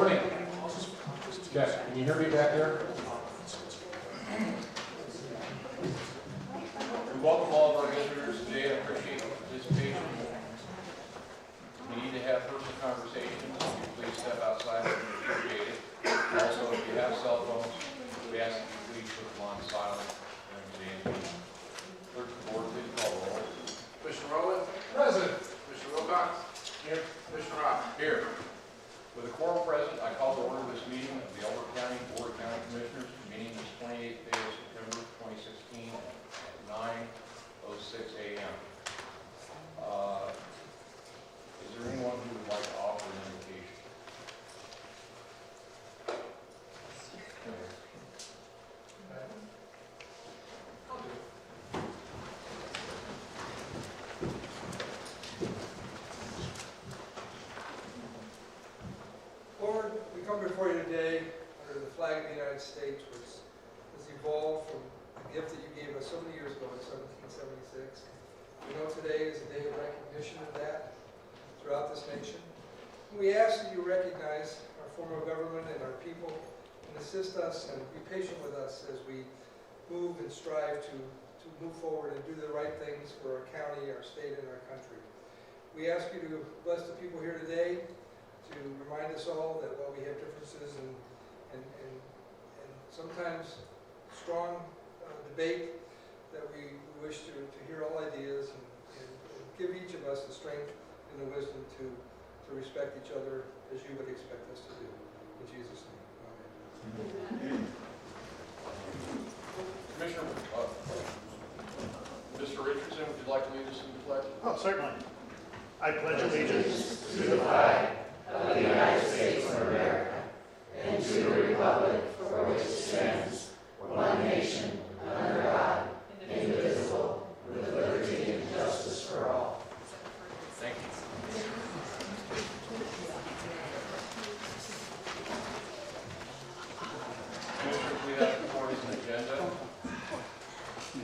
Morning. Yes, can you hear me back there? We welcome all of our visitors today. I appreciate your participation. If you need to have personal conversations, please step outside. We appreciate it. Also, if you have cell phones, we ask that you please put them on silent during today's meeting. Clerk of the board, please call the roll. Commissioner Rowland? Present. Commissioner Wilcox? Here. Commissioner Rock? Here. With a quorum present, I call to order this meeting of the Elbert County Board of County Commissioners, meeting this 28th day of September 2016 at 9:06 a.m. Is there anyone who would like to offer an invocation? Lord, we come before you today under the flag of the United States, which has evolved from a gift that you gave us so many years ago in 1776. We know today is a day of recognition of that throughout this nation. We ask that you recognize our form of government and our people and assist us and be patient with us as we move and strive to move forward and do the right things for our county, our state, and our country. We ask you to bless the people here today, to remind us all that while we have differences and sometimes strong debate, that we wish to hear all ideas and give each of us the strength and the wisdom to respect each other as you would expect us to do. In Jesus' name, amen. Commissioner, Mr. Richardson, would you like to lead us in the pledge? Oh, certainly. I pledge allegiance to the flag of the United States of America and to the republic for which it stands, one nation, under God, indivisible, with liberty and justice for all. Thank you. Commissioners, we have before us an agenda. Can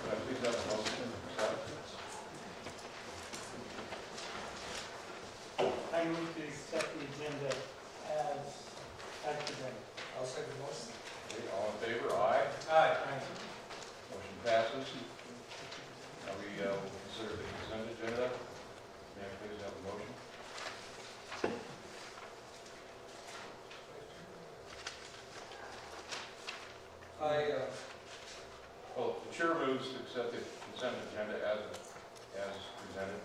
I please have a motion to accept? I move to accept the agenda as presented. I'll second the motion. Okay, all in favor? Aye. Aye. Motion passes. Now we will consider the consent agenda. May I please have a motion? Well, the chair moves to accept the consent agenda as presented.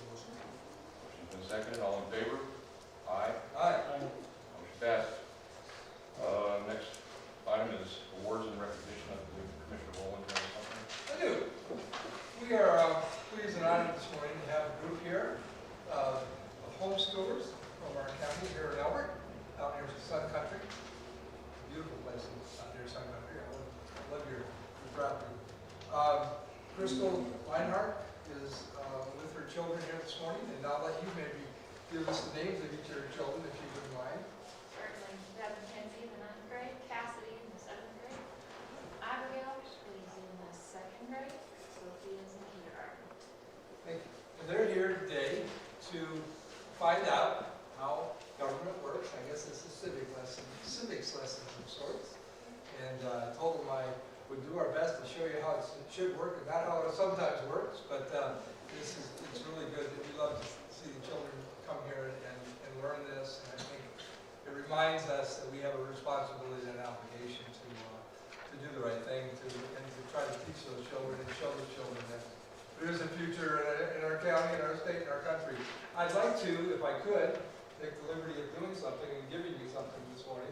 Motion's been seconded. All in favor? Aye. Aye. Motion passed. Next item is awards and recognition. I believe Commissioner Rowland has something. I do. We are pleased and honored this morning to have a group here of homeschoolers from our county here in Elbert, out near Sun Country. Beautiful place out near Sun Country. I love your property. Crystal Reinhardt is with her children here this morning, and I'll let you maybe give us the names of each of your children, if you wouldn't mind. Certainly. Devin Kenzie in the 9th grade, Cassidy in the 7th grade, Abigail, she's in the 2nd grade, Sophie is in kindergarten. Thank you. And they're here today to find out how government works. I guess it's a civics lesson of sorts. And I told them I would do our best to show you how it should work and not how it sometimes works. But it's really good. We love to see the children come here and learn this. And I think it reminds us that we have a responsibility and an obligation to do the right thing and to try to teach those children and show the children that there is a future in our county, in our state, in our country. I'd like to, if I could, take the liberty of doing something and giving you something this morning.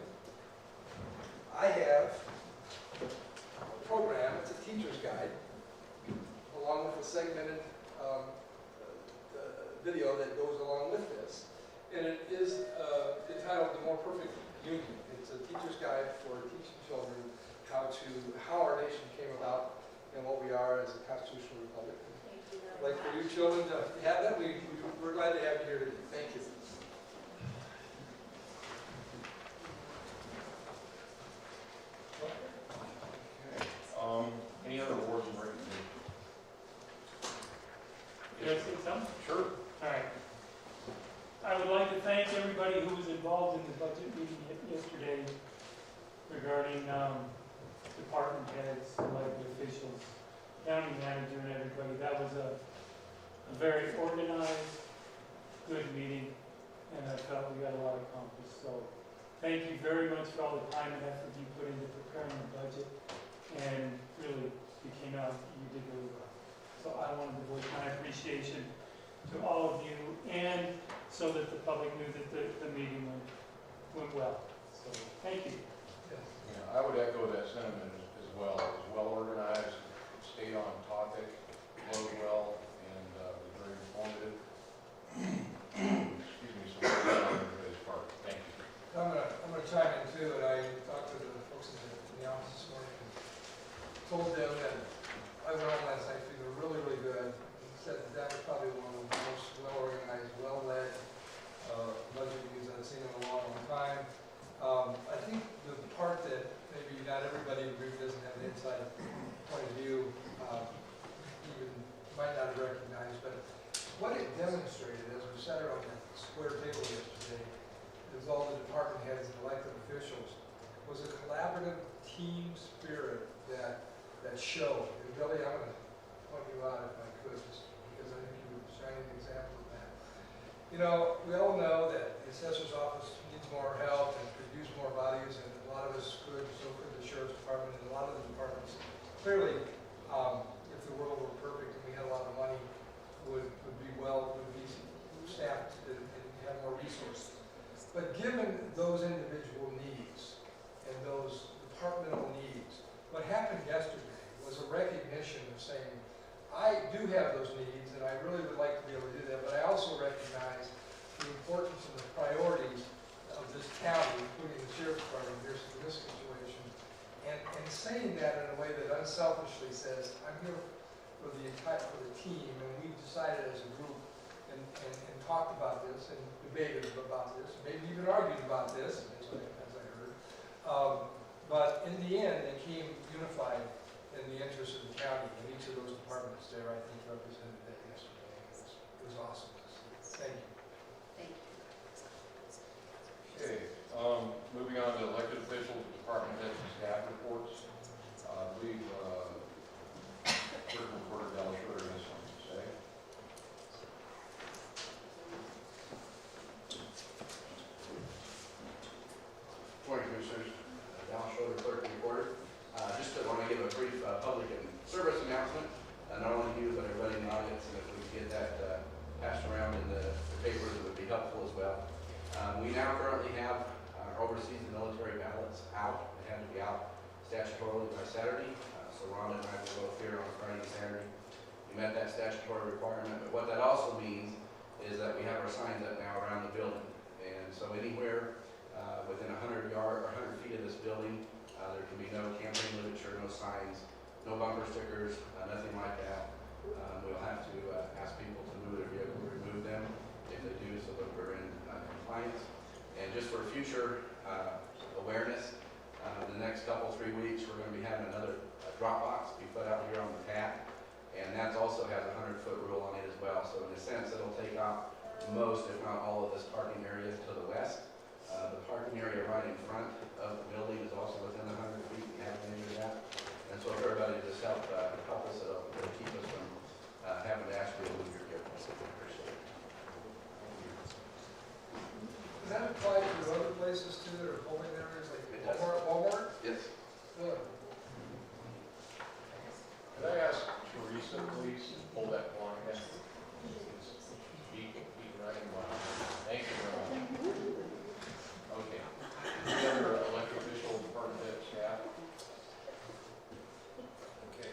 I have a program, it's a teacher's guide, along with a segmented video that goes along with this. And it is entitled The More Perfect Union. It's a teacher's guide for teaching children how our nation came about and what we are as a constitutional republic. I'd like for you children to have that. We're glad to have you here today. Thank you. Okay. Any other awards and recognition? Can I say something? Sure. All right. I would like to thank everybody everybody who was involved in the budget meeting yesterday regarding department heads, elected officials, county manager, and everybody. That was a very organized, good meeting, and I felt we got a lot accomplished. So thank you very much for all the time and effort you put into preparing the budget, and really, you came out, you did really well. So I wanted to voice my appreciation to all of you, and so that the public knew that the meeting went well. So thank you. Yeah, I would echo that sentiment as well. It was well organized, stayed on topic, flowed well, and was very informative. Excuse me, so well done on everybody's part. Thank you. I'm gonna chime in too, and I talked to the folks in the office this morning and told them that I went on last night feeling really, really good. Said that was probably one of the most well-organized, well-led budget meetings I've seen in a long, long time. I think the part that maybe not everybody in the group doesn't have an inside point of view, even might not have recognized, but what it demonstrated as we sat around that square table yesterday, as all the department heads and elected officials, was a collaborative team spirit that showed. And Billy, I'm going to point you out if I could, just because I think you were a shining example of that. You know, we all know that the assessor's office needs more help and could use more bodies, and a lot of us could, so could the sheriff's department, and a lot of the departments. Clearly, if the world were perfect and we had a lot of money, would be staffed and have more resources. But given those individual needs and those departmental needs, what happened yesterday was a recognition of saying, I do have those needs, and I really would like to be able to do that, but I also recognize the importance and the priorities of this county, including the sheriff's department in this situation, and saying that in a way that unselfishly says, I'm here for the team, and we've decided as a group and talked about this and debated about this, maybe even argued about this, as I heard. But in the end, they came unified in the interest of the county, and each of those departments there, I think, represented that yesterday. It was awesome. Thank you. Thank you. Okay, moving on to elected officials, department heads, and staff reports. I believe Clerk Reporter Dallas Schroeder has something to say. Morning, Commissioners. Dallas Schroeder, Clerk Reporter. Just want to give a brief public and service announcement, not only you, but everybody in the audience, and if we could get that passed around in the papers, it would be helpful as well. We now currently have our overseas military ballots out. They have to be out statutorily by Saturday. So Rhonda and I will both here on Friday and Saturday. We met that statutory requirement, but what that also means is that we have our signs up now around the building. And so anywhere within 100 feet of this building, there can be no campaign literature, no signs, no bumper stickers, nothing like that. We'll have to ask people to move their vehicle, remove them if they do, so that we're in compliance. And just for future awareness, the next couple, 3 weeks, we're going to be having another drop box be put out here on the pad, and that also has a 100-foot rule on it as well. So in a sense, it'll take out most, if not all, of this parking area to the west. The parking area right in front of the building is also within the 100 feet. We have measured that, and so if everybody just help us, it'll keep us from having to ask you to move your vehicle. So we appreciate it. Does that apply to other places too that are polling areas like It does. Walmart? Yes. Good. Could I ask Teresa, please, to pull that line? Keep running well. Thank you very much. Okay. Any other elected official, department head, staff? Okay.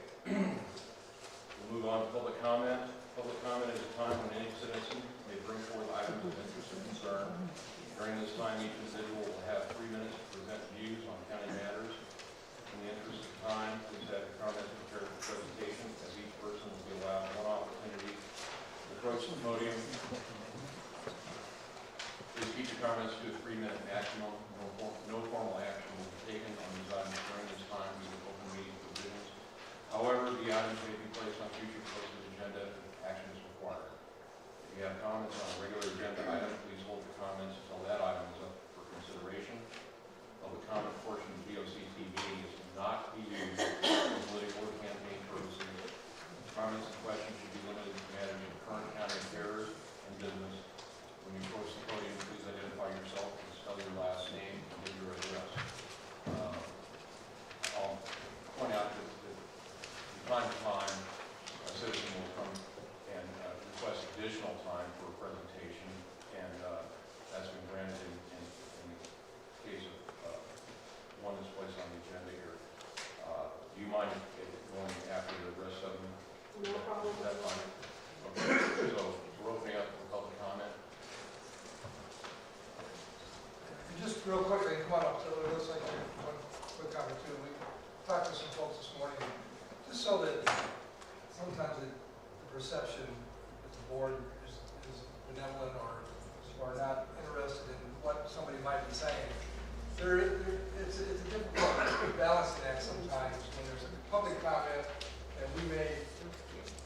We'll move on to public comment. Public comment is a time when any citizen may bring forth items of interest or concern. During this time, each individual will have 3 minutes to present views on county matters. In the interest of time, please have your comments prepared for presentation, as each person will be allowed one opportunity to approach the podium. Please keep your comments to a 3-minute maximum. No formal action will be taken on these items during this time due to open meeting provisions. However, the items may be placed on future posted agenda if action is required. If you have comments on a regular agenda item, please hold your comments until that public comment portion of BOCC meeting is not be used for political or campaign purposes. Comments and questions should be limited to matters of current county affairs and business. When you approach the podium, please identify yourself and spell your last name and give your address. I'll point out that from time to time, a citizen will come and request additional time for a presentation, and that's been granted in the case of one that's placed on the agenda here. Do you mind going after the rest of them? No problem. Is that fine? Okay, so we're opening up for public comment. And just real quickly, come on up, so it looks like one quick comment too. We talked to some folks this morning, just so that sometimes the perception that the board is benevolent or not interested in what somebody might be saying. It's a difficult balancing act sometimes when there's a public comment and we may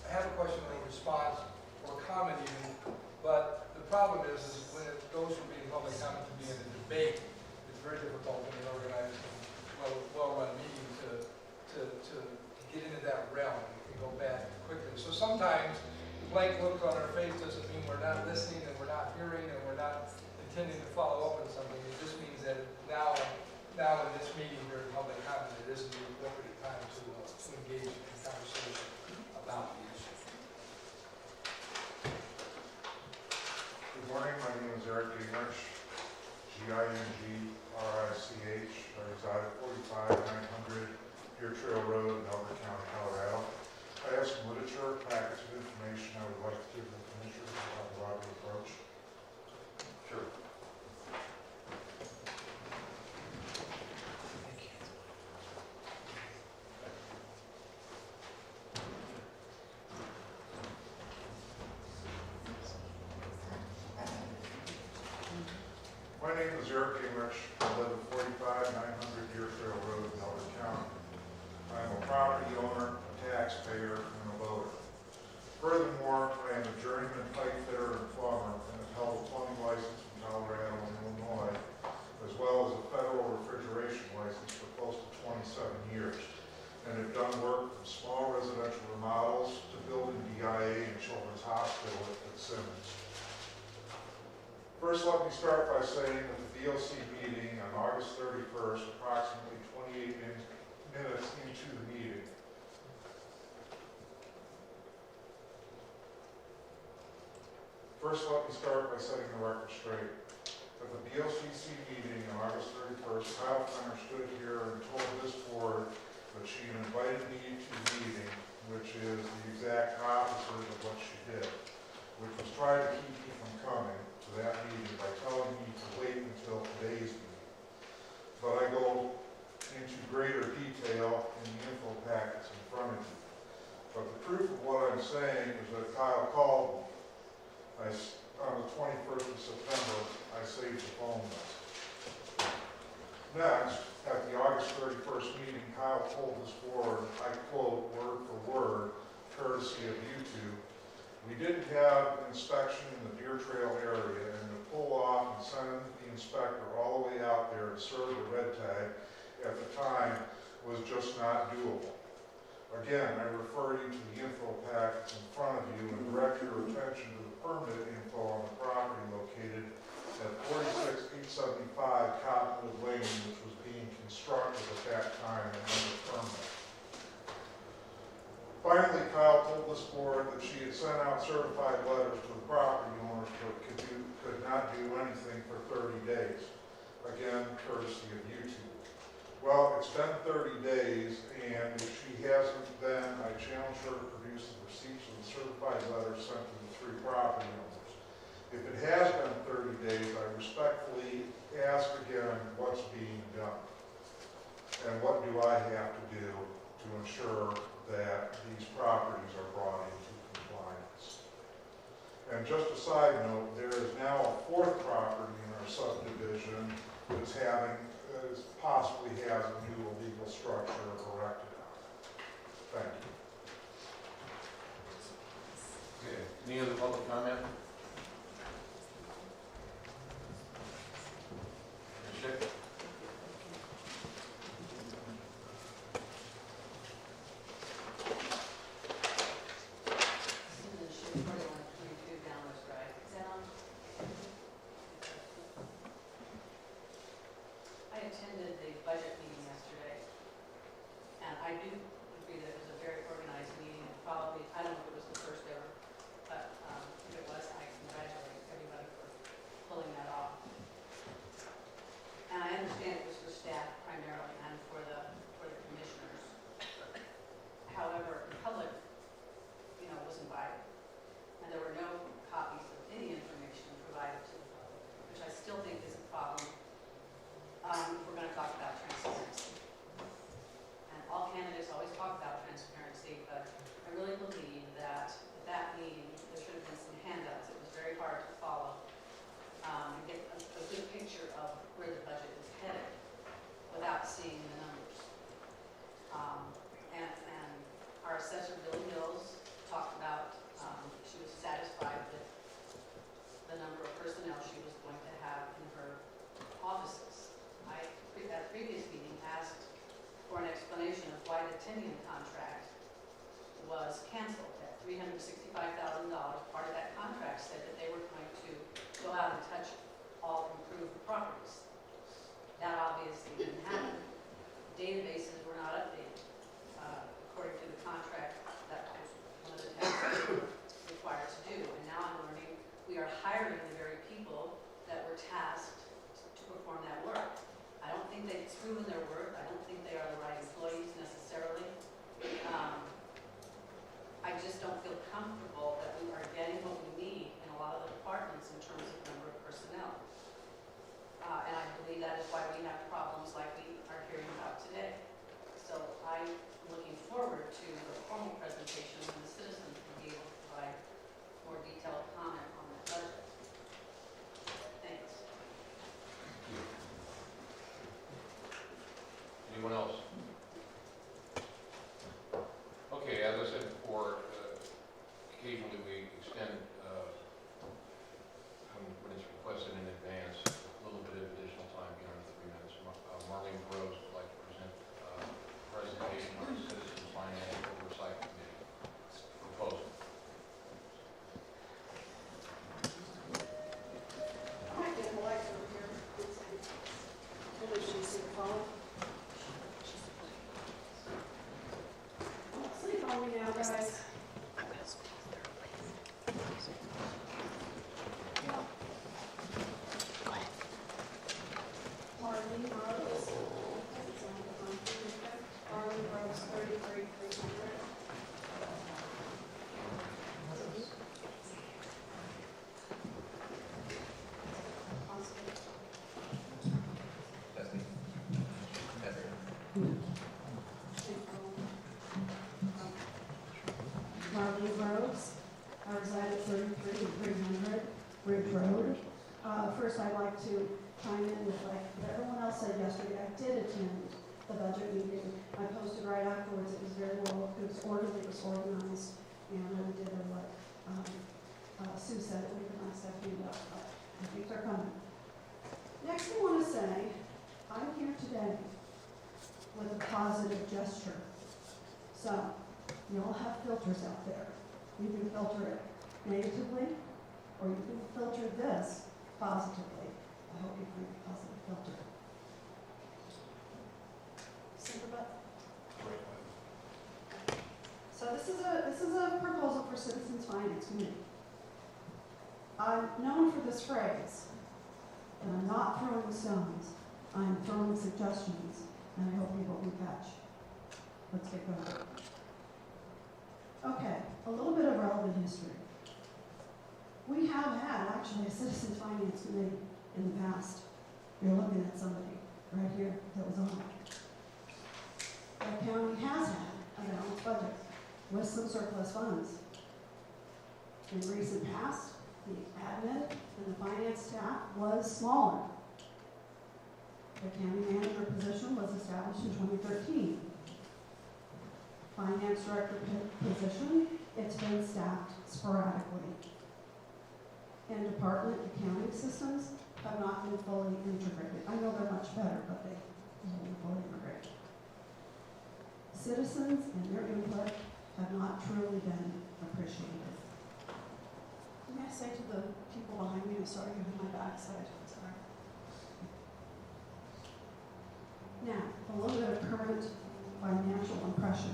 have a question or a response or comment even, but the problem is when it goes from being public comment to being a debate, it's very difficult in an organized and well-run meeting to get into that realm. We can go back quickly. So sometimes the blank look on our face doesn't mean we're not listening and we're not hearing and we're not intending to follow up on something. It just means that now in this meeting during public comment, it isn't the appropriate time to engage in conversation about the issue. Good morning, my name is Eric Gingrich, G-I-N-G-R-I-C-H. I reside at 45-900 Deer Trail Road in Elbert County, Colorado. I have some literature, packets of information I would like to give the commissioners about the robbery approach. Sure. My name is Eric Gingrich. I live at 45-900 Deer Trail Road in Elbert County. I am a property owner, a taxpayer, and a voter. Furthermore, I am a journeyman pipe fitter and plumber and have held a plumbing license from Colorado and Illinois, as well as a federal refrigeration license for close to 27 years, and have done work from small residential remodels to building DIA and Children's Hospital at Simmons. First, let me start by saying that the BOC meeting on August 31st, approximately 28 minutes into the meeting, First, let me start by setting the record straight. At the BOCC meeting on August 31st, Kyle Fenner stood here and told this board that she had invited me to the meeting, which is the exact opposite of what she did, which was try to keep me from coming to that meeting by telling me to wait until today's meeting. But I go into greater detail in the info packets in front of you. But the proof of what I'm saying is that Kyle called me. On the 21st of September, I saved the phone message. Next, at the August 31st meeting, Kyle told this board, I quote word for word, courtesy of YouTube, we didn't have an inspection in the Deer Trail area, and to pull off and send the inspector all the way out there to serve the red tag at the time was just not doable. Again, I refer you to the info packets in front of you and direct your attention to the permit info on the property located at 46875 Cottonwood Lane, which was being constructed at that time and under permit. Finally, Kyle told this board that she had sent out certified letters to the property owners but could not do anything for 30 days. Again, courtesy of YouTube. Well, it's been 30 days, and if she hasn't, then I challenge her to produce the receipts of the certified letters sent to the three property owners. If it has been 30 days, I respectfully ask again what's being done, and what do I have to do to ensure that these properties are brought into compliance. And just a side note, there is now a fourth property in our subdivision that possibly has a new illegal structure erected on it. Thank you. Okay. Any other public comment? Ms. Schick? was canceled at $365,000. Part of that contract said that they were going to go out and touch all improved properties. That obviously didn't happen. Databases were not updated. According to the contract, that was one of the tasks we were required to do. And now I'm learning we are hiring the very people that were tasked to perform that work. I don't think they've proven their worth. I don't think they are the right employees necessarily. I just don't feel comfortable that we are getting what we need in a lot of the departments in terms of number of personnel. And I believe that is why we have problems like we are hearing about today. So I'm looking forward to the formal presentation when the citizens will be able to provide more detailed comment on that budget. Thanks. Anyone else? Okay, as I said before, occasionally we extend, when it's requested in advance, a little bit of additional time beyond the 3 minutes. Marlene Rose would like to present a presentation on the Citizens Finance Oversight Committee proposal. I might get the lights over here. I believe she's the phone. Sleep on me now, guys. Marlene Rose. Marlene Rose, 33,300. Marlene Rose, I reside at 33,300 Ridge Road. First, I'd like to chime in with like everyone else said yesterday. I did attend the budget meeting. I posted right afterwards. It was very well. It was orderly. It was organized, and I did what Sue said. It would be nice to have you up, but I think they're coming. Next, I want to say I'm here today with a positive gesture. So, you all have filters out there. You can filter it negatively, or you can filter this positively. I hope you find a positive filter. Simple. So this is a proposal for Citizens Finance Committee. I'm known for this phrase, and I'm not throwing stones. I'm throwing suggestions, and I hope you will catch. Let's get going. Okay, a little bit of relevant history. We have had actually a Citizens Finance Committee in the past. You're looking at somebody right here that was on it. The county has had a balanced budget with some surplus funds. In recent past, the admin and the finance staff was smaller. The county manager position was established in 2013. Finance director position, it's been staffed sporadically. In department accounting systems have not been fully integrated. I know they're much better, but they haven't been fully integrated. Citizens and their input have not truly been appreciated. May I say to the people behind me, I'm sorry, you have my backside, sorry. Now, a little bit of current financial impression.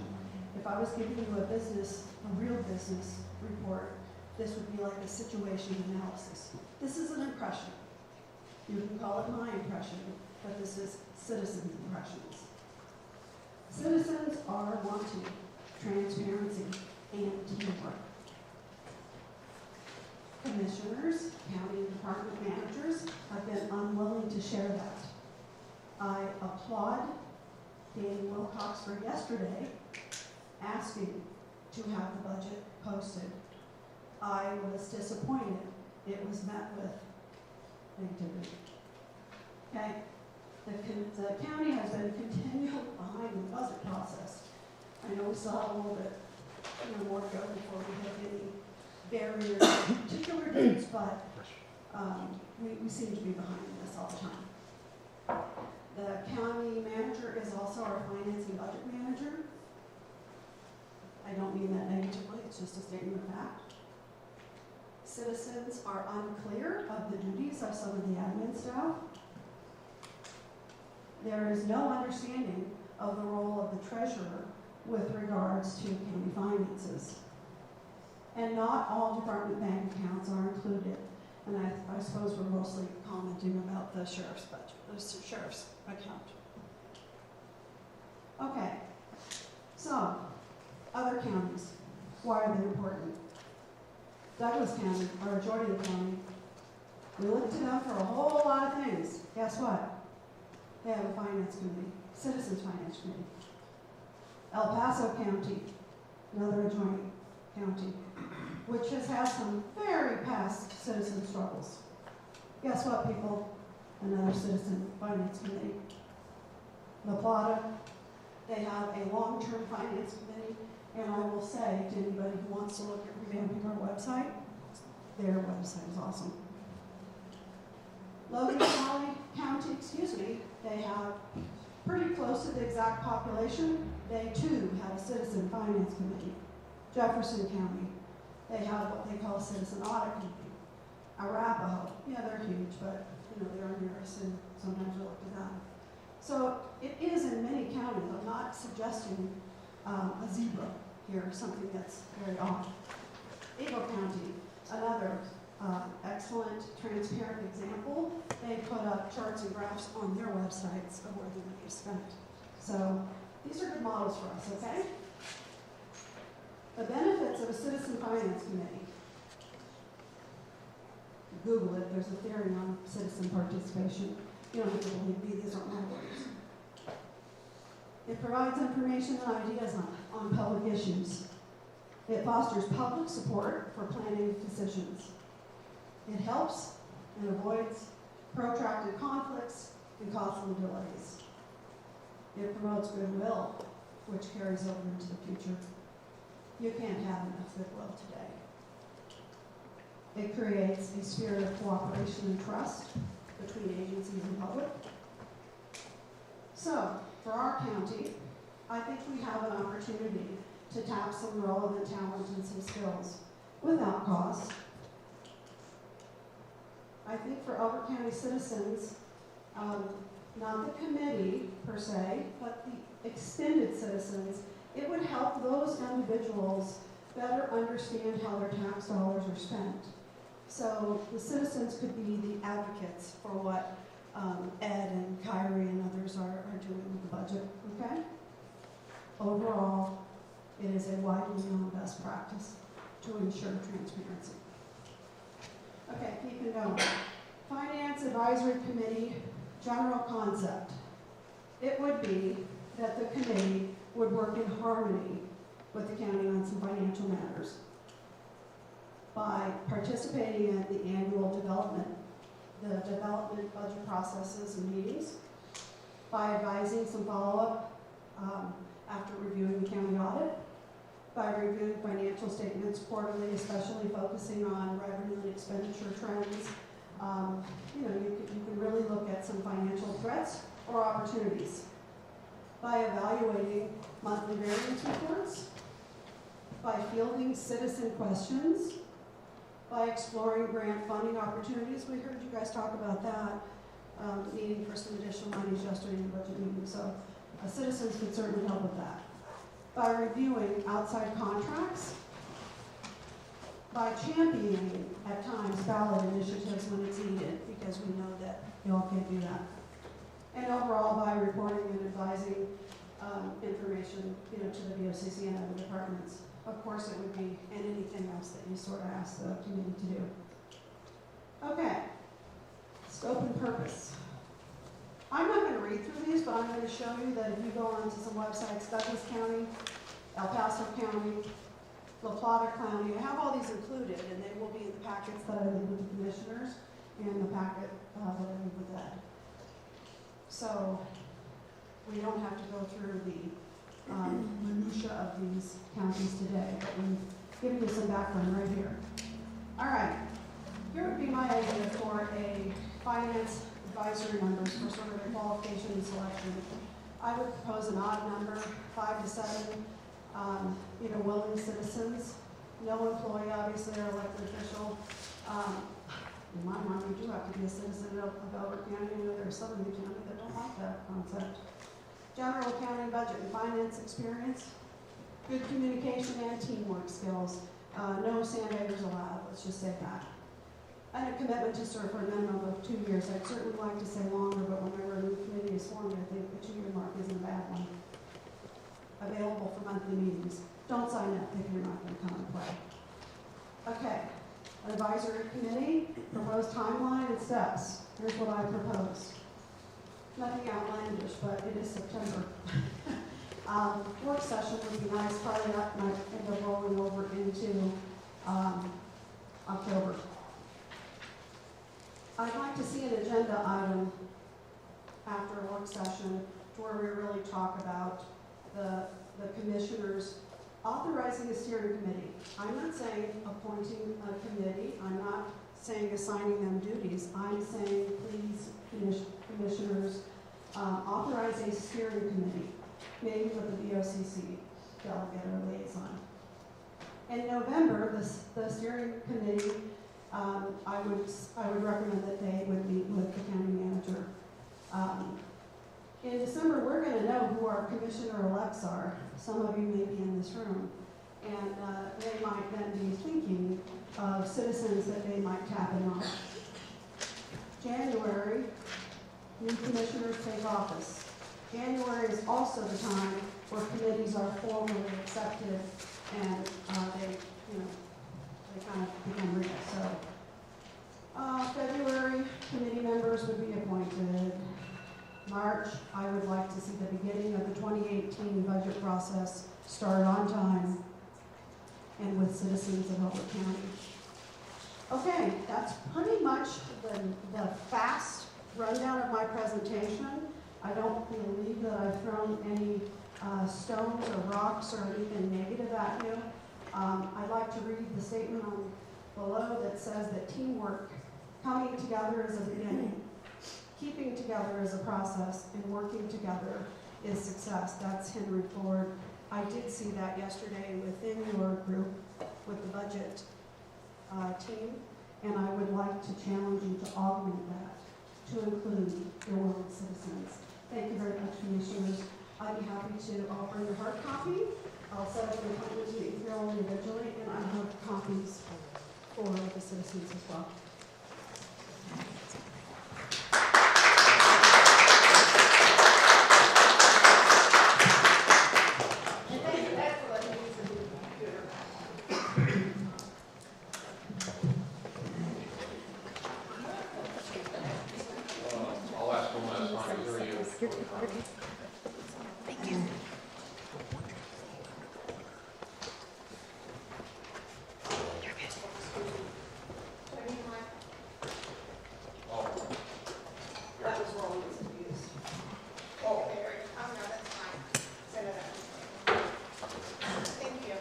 If I was giving you a real business report, this would be like a situation analysis. This is an impression. You can call it my impression, but this is citizens' impressions. Citizens are wanting transparency and teamwork. Commissioners, county and department managers have been unwilling to share that. I applaud Danny Wilcox for yesterday asking to have the budget posted. I was disappointed it was met with negativity. Okay, the county has been continually behind the budget process. I know we still have a little bit more to go before we have any barriers to particular dates, but we seem to be behind this all the time. The county manager is also our finance and budget manager. I don't mean that negatively, it's just a statement of fact. Citizens are unclear of the duties of some of the admin staff. There is no understanding of the role of the treasurer with regards to county finances. And not all department bank accounts are included. And I suppose we're mostly commenting about the sheriff's budget, the sheriff's account. Okay, so other counties, why are they important? Douglas County, or Jordan County, we look to them for a whole lot of things. Guess what? They have a finance committee, citizens finance committee. El Paso County, another adjoining county, which has had some very past citizen struggles. Guess what, people? Another citizen finance committee. La Plata, they have a long-term finance committee, and I will say to anybody who wants to look at revamping our website, their website is awesome. Logan County, they have pretty close to the exact population. They too have a citizen finance committee. Jefferson County, they have what they call a citizen audit committee. Arapahoe, yeah, they're huge, but they're near us, and sometimes we look to them. So it is in many counties. I'm not suggesting a zebra here, something that's very odd. Eagle County, another excellent, transparent example. They put up charts and graphs on their websites of where the money is spent. So these are good models for us, okay? The benefits of a citizen finance committee. Google it, there's a theory on citizen participation. You don't have to believe me, these aren't my words. It provides information and ideas on public issues. It fosters public support for planning decisions. It helps and avoids protracted conflicts and costly delays. It promotes goodwill, which carries over into the future. You can't have enough goodwill today. It creates a spirit of cooperation and trust between agencies and public. So, for our county, I think we have an opportunity to tap some relevant talent and some skills without cost. I think for Elbert County citizens, not the committee per se, but the extended citizens, it would help those individuals better understand how their tax dollars are spent. So the citizens could be the advocates for what Ed and Kyrie and others are doing with the budget, okay? Overall, it is a widely known best practice to ensure transparency. Okay, keep going. Finance Advisory Committee, general concept. It would be that the committee would work in harmony with the county on some financial matters by participating in the annual development budget processes and meetings, by advising some follow-up after reviewing the county audit, by reviewing financial statements quarterly, especially focusing on revenue and expenditure trends. You can really look at some financial threats or opportunities. By evaluating monthly variance reports, by fielding citizen questions, by exploring grant funding opportunities. We heard you guys talk about that, needing for some additional monies yesterday in the budget meeting, so citizens could certainly help with that. By reviewing outside contracts, by championing, at times, ballot initiatives when it's needed, because we know that you all can't do that. And overall, by reporting and advising information, to the BOCC and other departments. Of course, it would be, and anything else that you sort of ask the committee to do. Okay, scope and purpose. I'm not going to read through these, but I'm going to show you that if you go onto some websites, Douglas County, El Paso County, La Plata County, I have all these included, and they will be in the packets that I leave with the commissioners and the packet that I leave with Ed. So we don't have to go through the minutia of these counties today, but we've given you some background right here. All right, here would be my idea for a finance advisory numbers for sort of a qualification and selection. I would propose an odd number, 5 to 7. willing citizens. No employee, obviously, or elected official. In my mind, you do have to be a citizen of Delaware County. I know there's some in the county that don't like that concept. General accounting, budget, and finance experience. Good communication and teamwork skills. No sandbaggers allowed, let's just say that. And a commitment to serve for a minimum of 2 years. I'd certainly like to say longer, but whenever a new committee is formed, I think the 2-year mark isn't a bad one. Available for monthly meetings. Don't sign up if you're not going to come and play. Okay, advisory committee, proposed timeline and steps. Here's what I propose. Nothing outlandish, but it is September. Work session would be nice, probably not might end up rolling over into October. I'd like to see an agenda item after a work session to where we really talk about the commissioners authorizing a steering committee. I'm not saying appointing a committee. I'm not saying assigning them duties. I'm saying please, commissioners, authorize a steering committee, maybe with the BOCC delegate or liaison. In November, the steering committee, I would recommend that they would meet with the county manager. In December, we're going to know who our commissioner-elects are. Some of you may be in this room. And they might then be thinking of citizens that they might tap in on. January, new commissioners take office. January is also the time where committees are formally accepted and they kind of become real. So February, committee members would be appointed. March, I would like to see the beginning of the 2018 budget process start on time and with citizens of Delaware County. Okay, that's pretty much the fast rundown of my presentation. I don't believe that I've thrown any stones or rocks or anything negative at you. I'd like to read the statement on below that says that teamwork, coming together is a beginning. Keeping together is a process, and working together is success. That's Henry Ford. I did see that yesterday within your group with the budget team, and I would like to challenge you to augment that, to include your willing citizens. Thank you very much, Commissioners. I'd be happy to offer your hard copy. I'll set up your appointments to meet you individually, and I have copies for the citizens as well. I'll ask one last time, is there you? Thank you. That was wrong, it's abused. Oh, Mary, oh no, that's fine. Send it out. Thank you.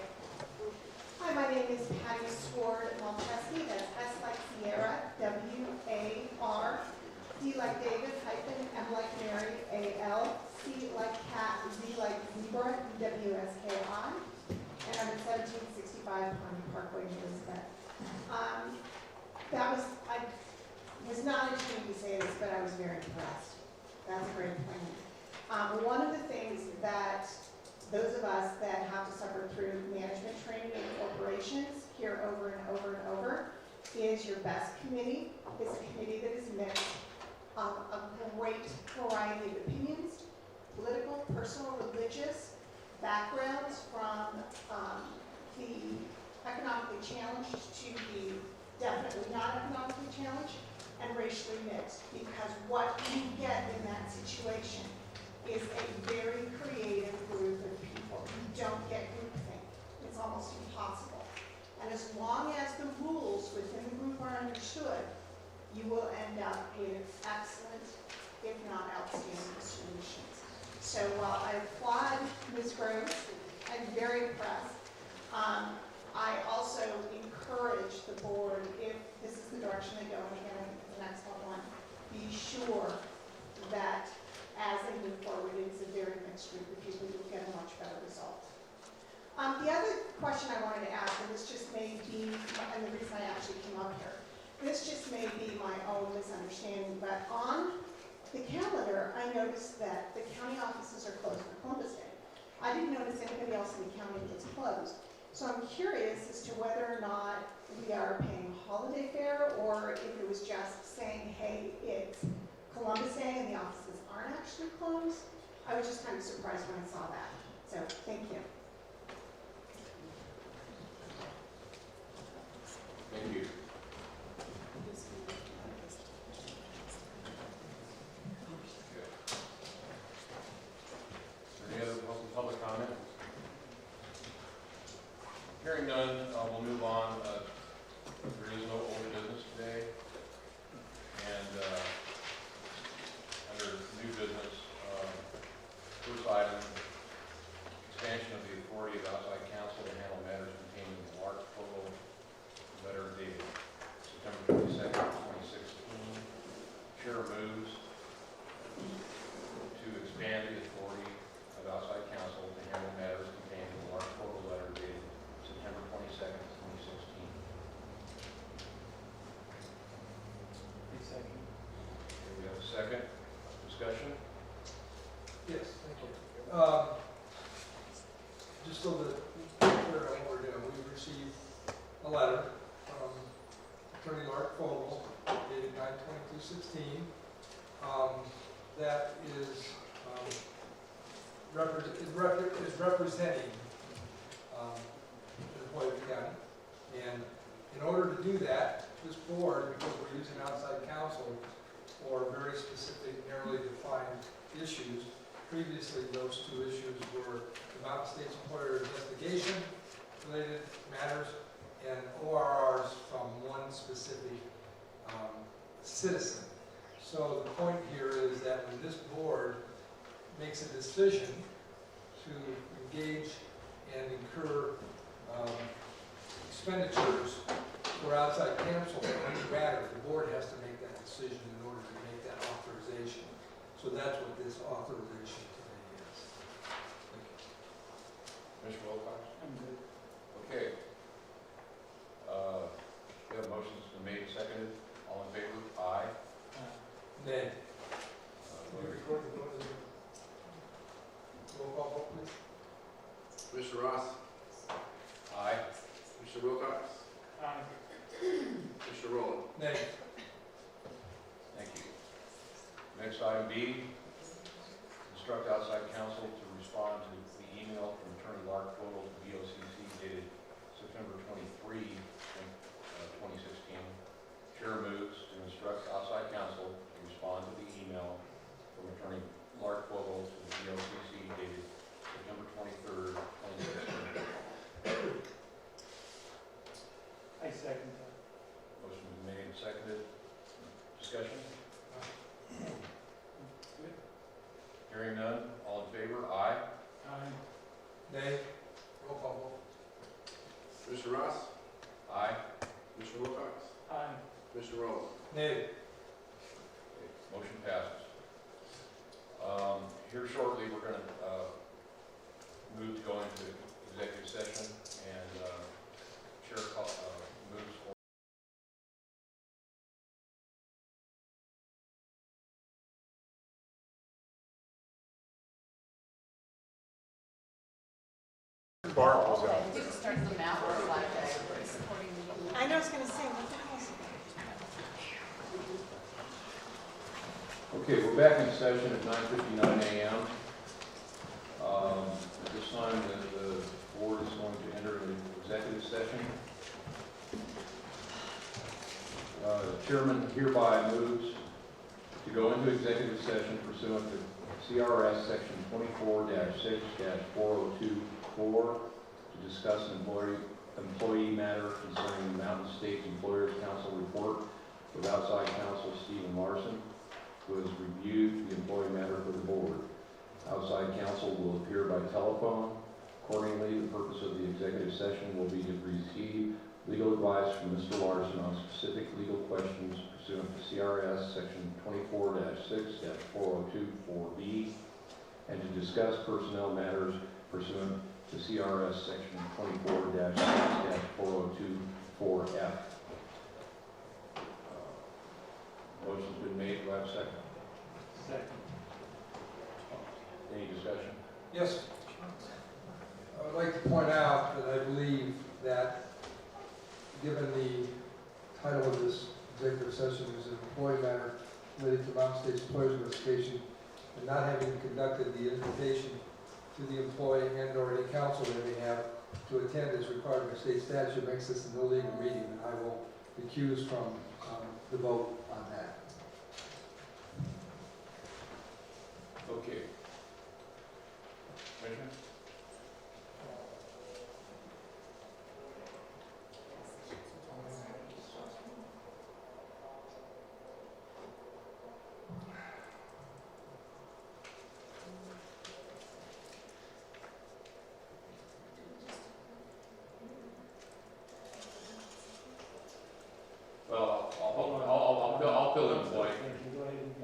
Hi, my name is Patty Sword Malcheski. That's S like Sierra, W-A-R, D like David, hyphen, M like Mary, A-L, C like cat, Z like zebra, W-S-K-I. And I'm at 1765 Pine Parkway, Elizabeth. I was not intending to say this, but I was very impressed. That's a great plan. One of the things that those of us that have to suffer through management training in corporations hear over and over and over is your BEST committee. It's a committee that is mixed of a great variety of opinions, political, personal, religious backgrounds, from the economically challenged to the definitely not economically challenged, and racially mixed, because what you get in that situation is a very creative group of people. You don't get groupthink. It's almost impossible. And as long as the rules within the group are understood, you will end up with excellent, if not outstanding, solutions. So while I applaud Ms. Groves, I'm very impressed. I also encourage the board, if this is the direction they go, and again, I think it's an excellent one, be sure that as they move forward, it's a very mixed group of people, you'll get a much better result. The other question I wanted to ask, and this just may be, and the reason I actually came up here, this just may be my own misunderstanding, but on the calendar, I noticed that the county offices are closed for Columbus Day. I didn't notice anybody else in the county that's closed. So I'm curious as to whether or not we are paying holiday fare, or if it was just saying, hey, it's Columbus Day and the offices aren't actually closed. I was just kind of surprised when I saw that. So, thank you. Thank you. Any other public comment? Hearing none, we'll move on. There is no old business today. And under new business, first item, expansion of the authority of outside counsel to handle matters contained in the LARC proposal letter dated September 22nd, 2016. Chair moves to expand the authority of outside counsel to handle matters contained in the LARC proposal letter dated September 22nd, 2016. Second. Okay, we have a second. Discussion? Yes, thank you. Just so that we're clear on what we're doing, we received a letter from Attorney Mark Fogel, dated 9/22/16, that is representing the employee of the county. And in order to do that, this board, because we're using outside counsel for very specific, narrowly defined issues, previously those two issues were the Mountain States Employer Investigation related matters and ORRs from one specific citizen. So the point here is that when this board makes a decision to engage and incur expenditures for outside counsel in any matter, the board has to make that decision in order to make that authorization. So that's what this authorization today is. Thank you. Commissioner Wilcox? I'm good. Okay. We have motions been made and seconded. All in favor? Aye. Nay. Vote. Record the vote. Roll call vote, please. Commissioner Ross, Aye. Commissioner Wilcox, Aye. Commissioner Rowland. Nay. Thank you. Next item B, instruct outside counsel to respond to the email from Attorney Lark Fogel to BOCC dated September 23, 2016. Chair moves to instruct outside counsel to respond to the email from Attorney Lark Fogel to the BOCC dated September 23, 2016. I second that. Motion been made and seconded. Discussion? Good. Hearing none, all in favor? Aye. Aye. Nay. Roll call vote. Commissioner Ross, Aye. Commissioner Wilcox, Aye. Commissioner Rowland. Nay. Okay, motion passes. Here shortly, we're going to move to go into executive session, and Chair moves for Barb was out. Did you start them out or like supporting the? I know I was going to say, what the hell is it? Okay, we're back in session at 9:59 a.m. At this time, the board is going to enter an executive session. Chairman hereby moves to go into executive session pursuant to CRS Section 24-6-4024 to discuss an employee matter concerning the Mountain States Employers Council report with outside counsel Stephen Larson, who has reviewed the employee matter for the board. Outside counsel will appear by telephone. Accordingly, the purpose of the executive session will be to receive legal advice from Mr. Larson on specific legal questions pursuant to CRS Section 24-6-4024B, and to discuss personnel matters pursuant to CRS section 24-6-4024F. Motion's been made. Do I have a second? Second. Any discussion? Yes. I would like to point out that I believe that, given the title of this executive session is an employee matter related to Mountain State's employees investigation, and not having conducted the invitation to the employee and/or any counsel they may have to attend as required by state statute makes this an illegal meeting, and I will recuse from the vote on that. Okay. Commissioner? Well, I'll fill in the blank. Go ahead and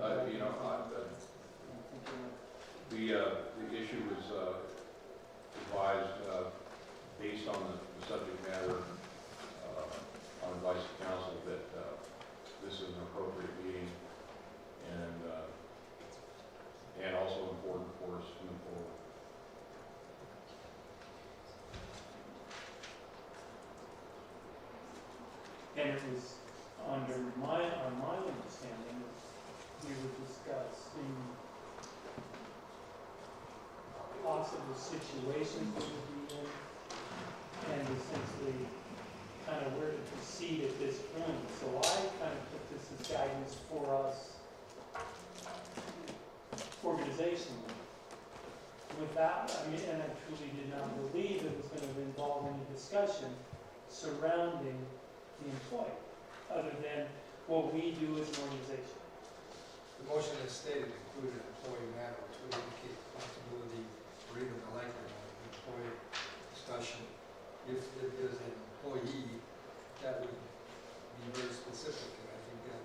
The issue was advised based on the subject matter on advice of counsel that this is an appropriate meeting and also important for us to move forward. And it was under my understanding, we were discussing possible situations we would be in, and essentially kind of where to proceed at this point. So I kind of put this as guidance for us organizationally. Without, and I truly did not believe it was going to involve any discussion surrounding the employee, other than what we do as an organization. The motion as stated included employee matter, which would indicate the possibility or even the likelihood of employee discussion. If it is an employee, that would be very specific, and I think that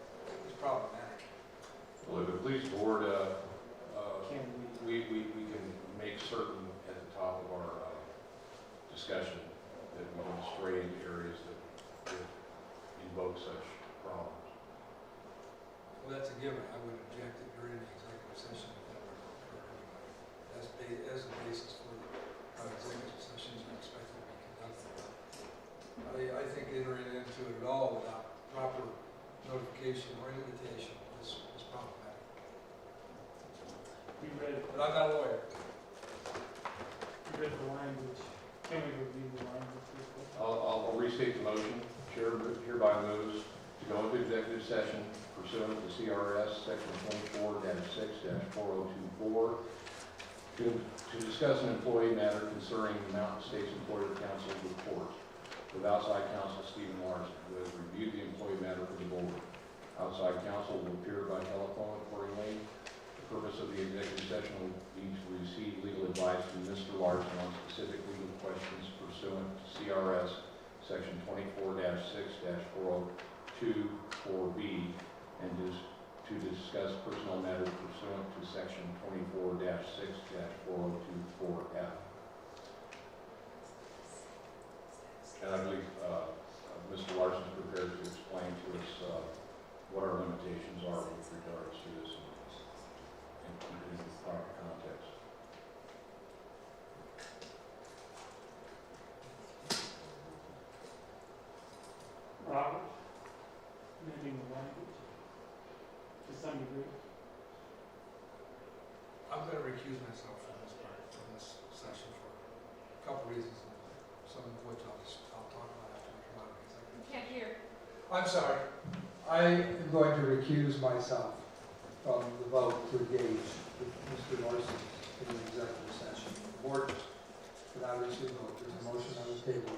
is problematic. Well, if it please the board, Can we can make certain at the top of our discussion that we don't stray into areas that invoke such problems. Well, that's a given. I would object that during the executive session if that were to occur anyway. As a basis for how executive sessions are expected to be conducted. I think entering into it at all without proper notification or invitation is problematic. we read But I'm not a lawyer. the language? Can we review the language real quick? I'll restate the motion. Chair hereby moves to go into executive session pursuant to CRS section 24-6-4024 to discuss an employee matter concerning the Mountain States Employer Council report with outside counsel Stephen Larson, who has reviewed the employee matter for the board. Outside counsel will appear by telephone accordingly. The purpose of the executive session will be to receive legal advice from Mr. Larson on specific legal questions pursuant to CRS section 24-6-4024B and to discuss personnel matters pursuant to section 24-6-4024F. And I believe Mr. Larson is prepared to explain to us what our limitations are with regards to this and keep it in the proper context. Robert, amending the language to some degree. I'm going to recuse myself from this part, from this session for a couple reasons, some of which I'll talk about after we come out of executive. You can't hear. I'm sorry. I am going to recuse myself from the vote to engage with Mr. Larson in the executive session. The board can obviously vote. There's a motion on the table.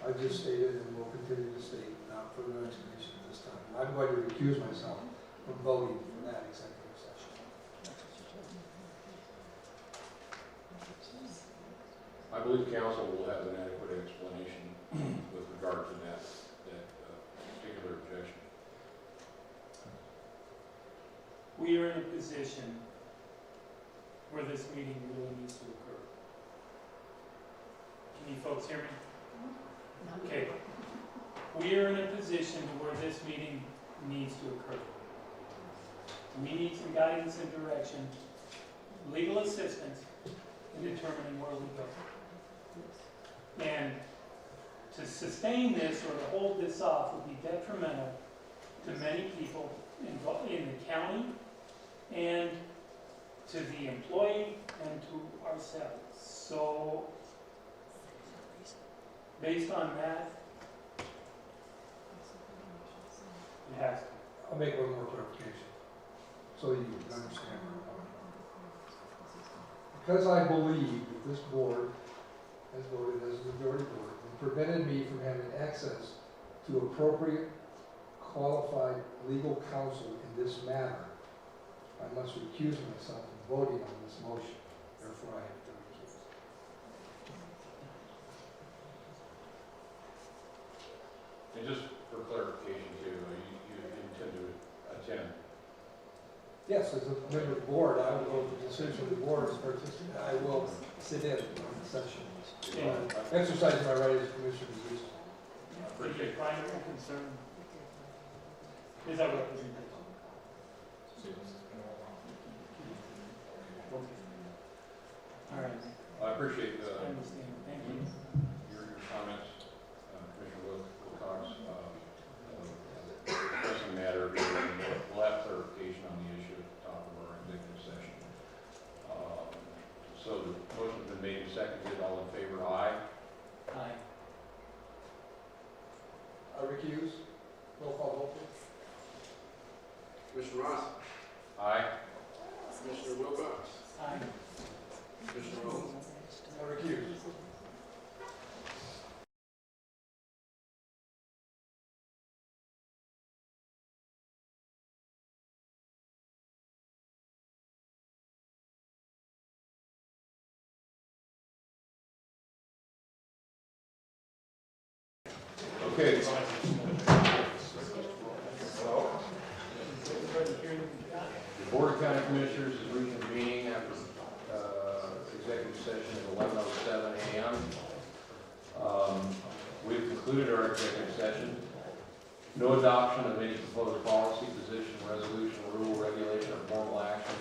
I've just stated and will continue to state without further explanation at this time. I'm going to recuse myself from voting for that executive session. I believe council will have an adequate explanation with regard to that particular objection. We are in a position where this meeting really needs to occur. you folks hear me? Okay. We are in a position where this meeting needs to occur. We need some guidance and direction, legal assistance in determining where we go. And to sustain this or to hold this off would be detrimental to many people involved in the county and to the employee and to ourselves. So, based on that, it has to. I'll make one more clarification, so you can understand where I'm coming from. Because I believe that this board has voted as a majority board and prevented me from having access to appropriate, qualified legal counsel in this matter, I must recuse myself from voting on this motion. Therefore, I have to recuse. And just for clarification too, you intend to attend? Yes, as a member of the board, I will go to the decision of the board as participant. I will sit in on the session. Exercising my right as a commissioner to do so. Is your primary concern? Is that representation? All right. I appreciate I understand. Thank you. your comments, Commissioner Wilcox. Doesn't matter. We'll have clarification on the issue at the top of our executive session. So the motion's been made and seconded. All in favor, aye. Aye. I recuse. Roll call vote, please. Commissioner Ross, Aye. Commissioner Wilcox, Aye. Commissioner Rowland. I recuse. Okay. The Board of County Commissioners is reconvening after executive session at 11:07 a.m. We've concluded our executive session. No adoption of any proposed policy, position, resolution, rule, regulation, or formal action,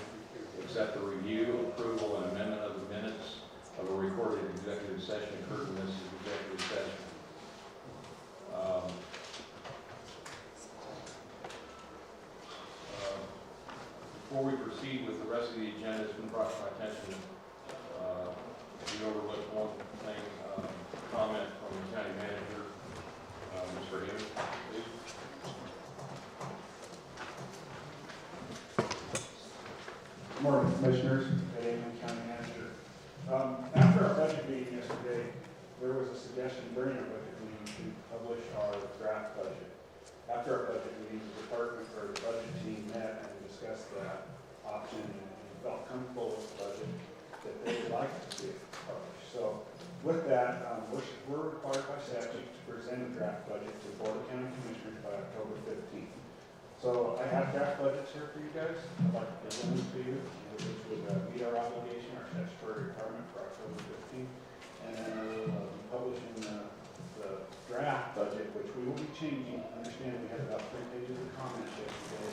except the review, approval, and amendment of the minutes of a recorded executive session occurred in this executive session. Before we proceed with the rest of the agenda, it's been brought to my attention, we overlooked one thing, comment from the county manager, Mr. Hammond, please. Good morning, Commissioners. Good evening, County Manager. After our budget meeting yesterday, there was a suggestion during our budget meeting to publish our draft budget. After our budget meeting, the department or the budget team met and discussed that option and felt comfortable with the budget that they would like to see it published. So with that, we're required by statute to present a draft budget to the Board of County Commissioners by October 15th. So I have draft budgets here for you guys. I'd like to present them to you, which would meet our obligation, our statutory requirement for October 15th. And then we'll be publishing the draft budget, which we will be changing. Understand we had about 3 pages of comments yesterday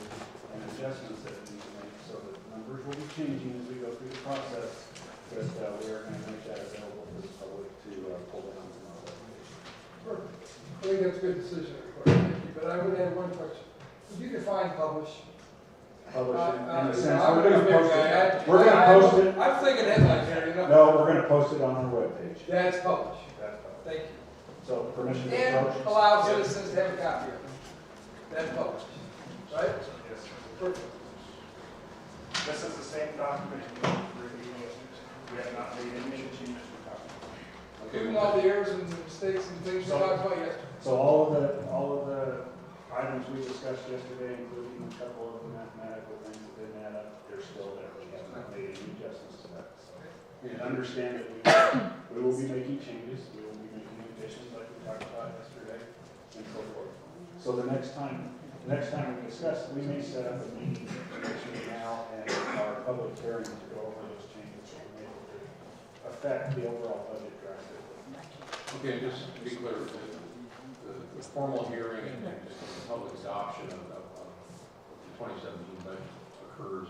and adjustments that we need to make. So the numbers will be changing as we go through the process. But we are going to make that available to the public to pull down from our recommendation. Perfect. I think that's a good decision, thank you. But I would add one question. Would you define publish? Publish in the sense, I'm we're going to post it. We're going to post it. I'm thinking headlines here, you know. No, we're going to post it on our webpage. That's publish. That's published. Thank you. So permission to And publish. allow citizens to have a copy of it. That's published. Right? Yes. Perfect. This is the same document you reviewed yesterday. We have not made any changes to the document. Okay. Including all the errors and mistakes and things we talked about yesterday. So all of the items we discussed yesterday, including a couple of the mathematical things that didn't add up, they're still there. We have not made any adjustments to that. So and understand that we will be making changes. We will be making additions like we talked about yesterday, and so forth. So the next time we discuss, we may set up a meeting between now and our public hearing to go over those changes that we made to affect the overall budget drastically. Okay, just to be clear, the formal hearing and the public adoption of the 2017 budget occurs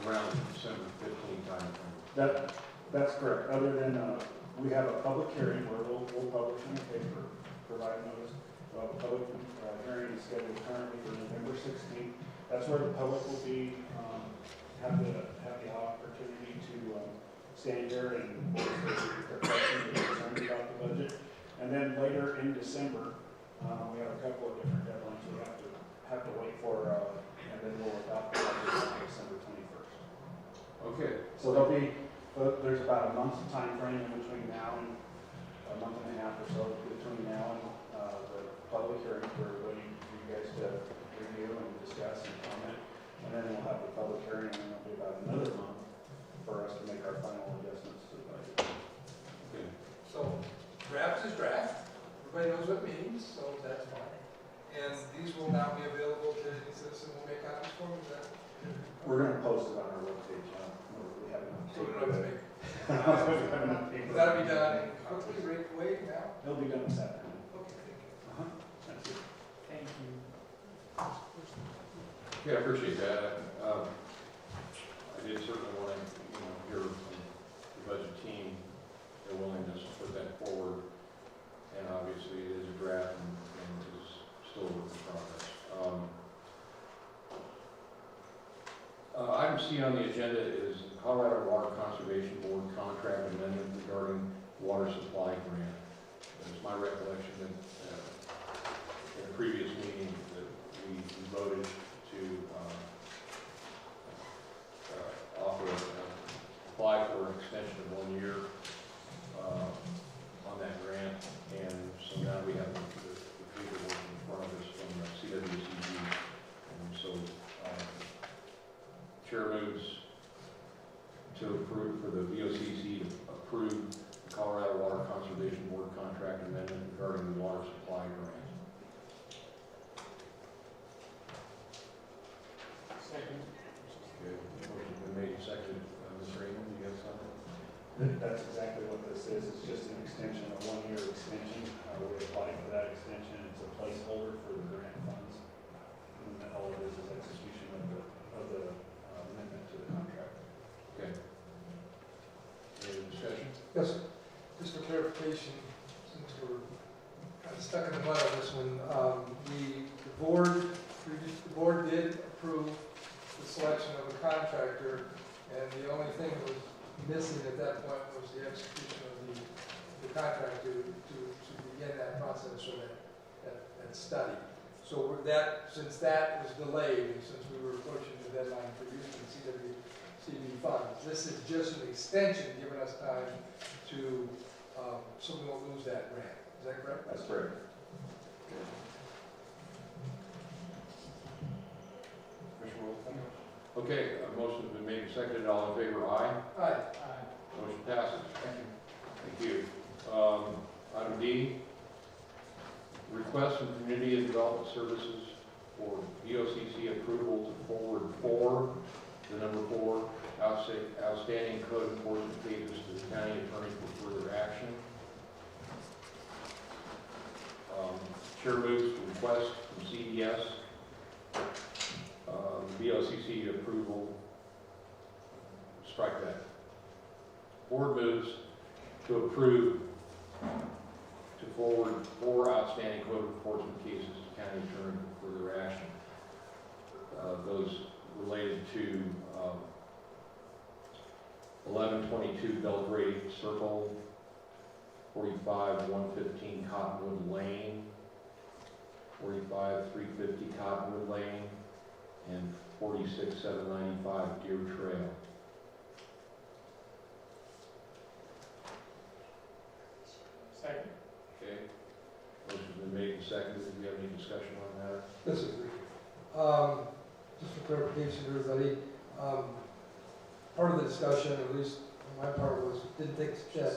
around the December 15 timeframe. That's correct. Other than, we have a public hearing where we'll publish in the paper, provide notice. We'll have a public hearing scheduled currently for November 16th. That's where the public will be, have the opportunity to stand here and voice their questions or concerns about the budget. And then later in December, we have a couple of different deadlines we have to wait for, and then we'll adopt the budget on December 21st. Okay. So there's about a month's time frame in between now and a month and a half or so between now and the public hearing for everybody, for you guys to review and discuss and comment. And then we'll have the public hearing, and then it'll be about another month for us to make our final adjustments to the budget. Okay. So draft is draft. Everybody knows what it means, so that's fine. And these will now be available to any citizen who will make copies for them, is that? We're going to post it on our webpage. We haven't. So we don't have to make. That'll be done quickly, right away now? It'll be done this afternoon. Okay, thank you. That's it. Thank you. Yeah, I appreciate that. I did certainly want to, hear from the budget team, their willingness to put that forward. And obviously it is a draft and is still a work in progress. Item C on the agenda is the Colorado Water Conservation Board contract amendment regarding water supply grant. It's my recollection that in a previous meeting that we voted to apply for an extension of 1 year on that grant, and so now we have the paperwork in front of us from the CWCG, and so Chair moves to approve for the BOCC to approve the Colorado Water Conservation Board contract amendment regarding the water supply grant. Second. Okay, motion's been made and seconded. Ms. Raymond, do you have something? That's exactly what this is. It's just an extension, a 1 year extension. We applied for that extension. It's a placeholder for the grant funds. And then all it is execution of the amendment to the contract. Okay. Any discussion? Yes, sir. Just for clarification, since we're kind of stuck in the mud on this one, the board did approve the selection of a contractor, and the only thing that was missing at that point was the execution of the contract to begin that process or that study. So since that was delayed, and since we were approaching the deadline for using CWCB funds, this is just an extension giving us time to, so we won't lose that grant. Is that correct? That's correct. Commissioner Wilson? Okay, a motion's been made and seconded. All in favor, aye. Aye. Motion passes. Thank you. Item D, request from Community and Development Services for BOCC approval to forward the number 4 outstanding code enforcement cases to the county attorney for further action. Chair moves to request from CDS BOCC approval. Strike that. Board moves to approve to forward 4 outstanding code enforcement cases to county attorney for further action. Those related to 1122 Belgrade Circle, 45-115 Cottonwood Lane, 45-350 Cottonwood Lane, and 46-795 Deer Trail. Second. Okay. Motion's been made and seconded. Do we have any discussion on that? This is just for clarification, everybody. Part of the discussion, at least on my part, was didn't think that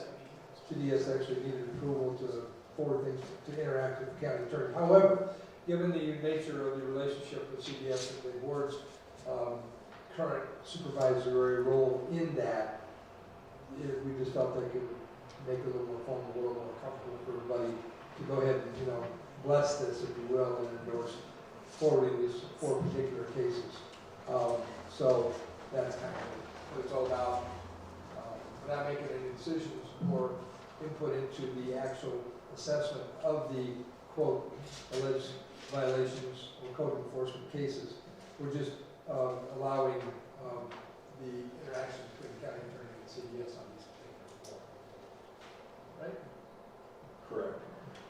CDS actually needed approval to forward things to interact with the county attorney. However, given the nature of the relationship with CDS and the board's current supervisory role in that, we just felt like it make it a little more fun, a little more comfortable for everybody to go ahead and, bless this, if you will, and endorse forwarding these 4 particular cases. So that's kind of what it's all about. We're not making any decisions or input into the actual assessment of the, quote, alleged violations or code enforcement cases. We're just allowing the interaction between the county attorney and CDS on these particular reports. Right? Correct.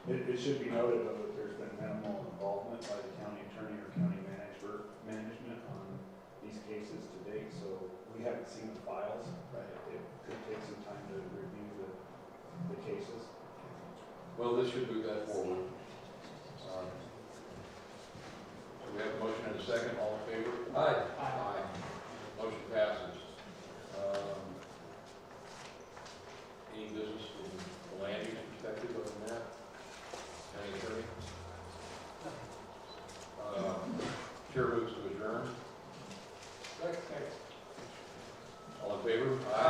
It should be noted, though, that there's been minimal involvement by the county attorney or county management on these cases to date, so we haven't seen the files. Right. It could take some time to review the cases. Well, this should move that forward. So we have a motion and a second. All in favor? Aye. Aye. Motion passes. Any business from the land use perspective other than that? Any attorney? Chair moves to adjourn. All in favor? Aye.